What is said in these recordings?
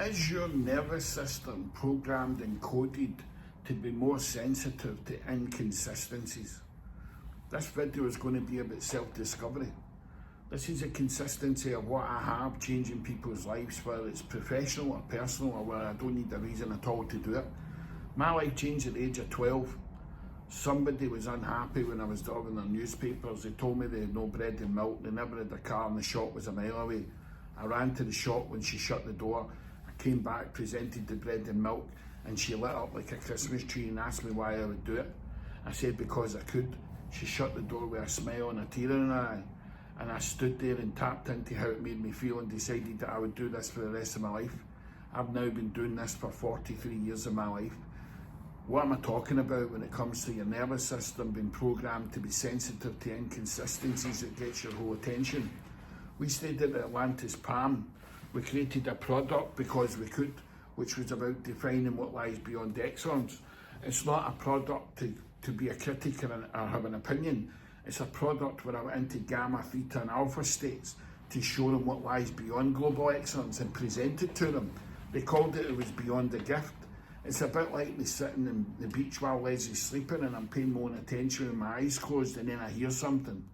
Is your nervous system programmed and coded to be more sensitive to inconsistencies? This video is going to be about self-discovery. This is a consistency of what I have changing people's lives, whether it's professional or personal, or where I don't need a reason at all to do it. My life changed at the age of 12. Somebody was unhappy when I was delivering their newspapers. They told me they had no bread and milk. They never had a car and the shop was a mile away. I ran to the shop when she shut the door. I came back, presented the bread and milk, and she lit up like a Christmas tree and asked me why I would do it. I said because I could. She shut the door with a smile and a tear in her eye. And I stood there and tapped into how it made me feel and decided that I would do this for the rest of my life. I've now been doing this for 43 years of my life. What am I talking about when it comes to your nervous system being programmed to be sensitive to inconsistencies that gets your whole attention? We stayed at Atlantis Palm. We created a product because we could, which was about defining what lies beyond exons. It's not a product to be a critic or have an opinion. It's a product where I went into gamma, theta and alpha states to show them what lies beyond global exons and present it to them. They called it was beyond the gift. It's a bit like me sitting on the beach while Leslie's sleeping and I'm paying more attention with my eyes closed, and then I hear something.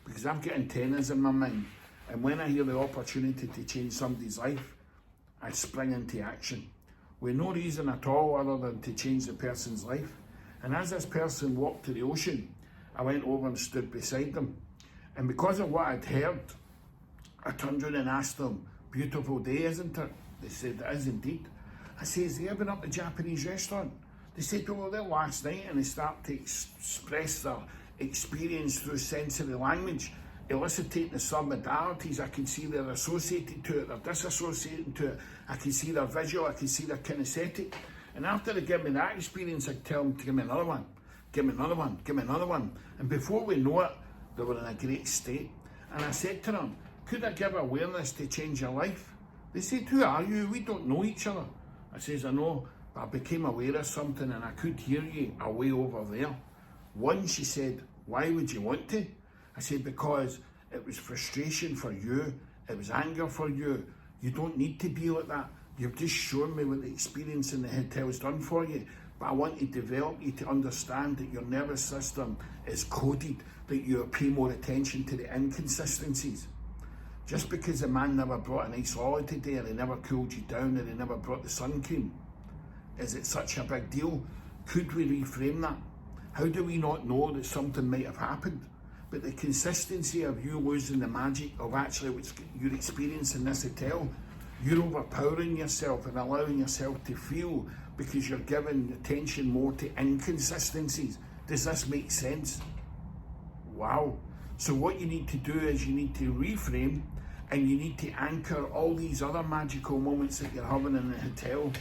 Because I've got antennas in my mind. And when I hear the opportunity to change somebody's life, I spring into action. With no reason at all other than to change the person's life. And as this person walked to the ocean, I went over and stood beside them. And because of what I'd heard, I turned around and asked them, "Beautiful day, isn't it?" They said, "It is indeed." I said, "Have you ever been up to a Japanese restaurant?" They said, "We were there last night," and they start to express their experience through sensory language, eliciting the submodalities. I can see they're associated to it, they're disassociating to it. I can see their visual, I can see their kinesthetic. And after they give me that experience, I tell them to give me another one, give me another one, give me another one. And before we know it, they were in a great state. And I said to them, "Could I give awareness to change your life?" They said, "Who are you? We don't know each other." I says, "I know, but I became aware of something and I could hear you away over there." One, she said, "Why would you want to?" I said, "Because it was frustration for you, it was anger for you. You don't need to be like that. You've just shown me what the experience in the hotel's done for you. But I want to develop you to understand that your nervous system is coded, that you pay more attention to the inconsistencies. Just because a man never brought a nice lolly today, or he never cooled you down, or he never brought the sun cream, is it such a big deal? Could we reframe that? How do we not know that something might have happened? But the consistency of you losing the magic of actually what you're experiencing in this hotel, you're overpowering yourself and allowing yourself to feel because you're giving attention more to inconsistencies. Does this make sense? Wow. So what you need to do is you need to reframe, and you need to anchor all these other magical moments that you're having in the hotel,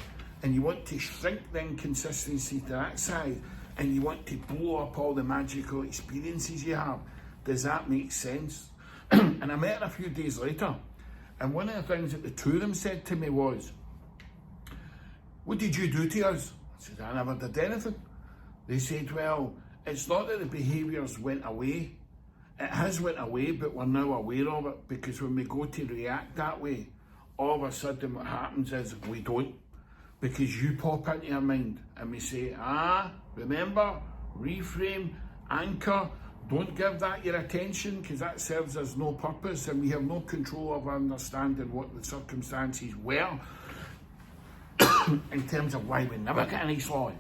and you want to shrink the inconsistency to that side, and you want to blow up all the magical experiences you have. Does that make sense? And I met her a few days later, and one of the things that the two of them said to me was, "What did you do to us?" I said, "I never did anything." They said, "Well, it's not that the behaviours went away. It has went away, but we're now aware of it, because when we go to react that way, all of a sudden what happens is we don't, because you pop into our mind and we say, remember, reframe, anchor, don't give that your attention, because that serves us no purpose and we have no control of understanding what the circumstances were in terms of why we never get a nice lolly."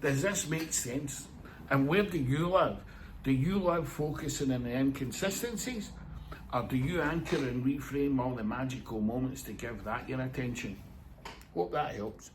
Does this make sense? And where do you live? Do you live focusing on the inconsistencies, or do you anchor and reframe all the magical moments to give that your attention? Hope that helps.